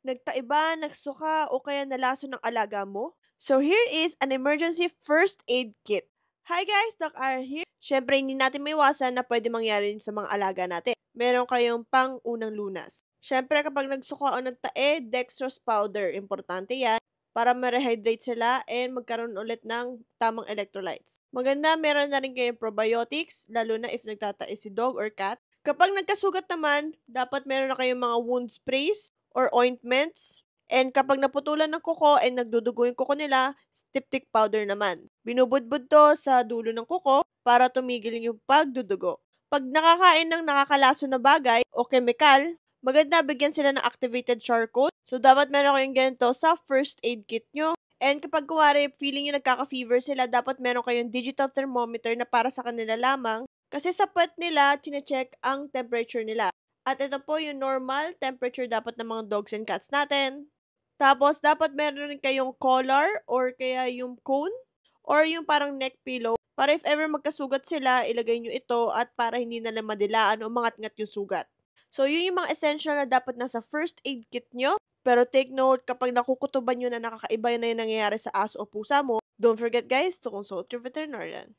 nagtaiba, nagsuka, o kaya nalaso ng alaga mo? So here is an emergency first aid kit. Hi guys, Doc R here. Syempre, hindi natin maiwasan na pwede mangyari sa mga alaga natin. Meron kayong pang-unang lunas. Syempre, kapag nagsuka o nagtae, dextrose powder. Importante yan para ma-rehydrate sila and magkaroon ulit ng tamang electrolytes. Maganda, meron na rin kayong probiotics, lalo na if nagtatae si dog or cat. Kapag nagkasugat naman, dapat meron na kayong mga wound sprays or ointments. And kapag naputulan ng kuko and nagdudugo yung kuko nila, styptic powder naman. Binubudbud to sa dulo ng kuko para tumigil yung pagdudugo. Pag nakakain ng nakakalaso na bagay o chemical, maganda bigyan sila ng activated charcoal. So, dapat meron kayong ganito sa first aid kit nyo. And kapag kuwari, feeling nyo nagkaka-fever sila, dapat meron kayong digital thermometer na para sa kanila lamang. Kasi sa pet nila, chinecheck ang temperature nila. At ito po yung normal temperature dapat ng mga dogs and cats natin. Tapos, dapat meron rin kayong collar or kaya yung cone or yung parang neck pillow para if ever magkasugat sila, ilagay nyo ito at para hindi nila madilaan o mangat-ngat yung sugat. So, yun yung mga essential na dapat nasa first aid kit nyo. Pero take note, kapag nakukutuban nyo na nakakaiba na yung nangyayari sa aso o pusa mo, don't forget guys to consult your veterinarian.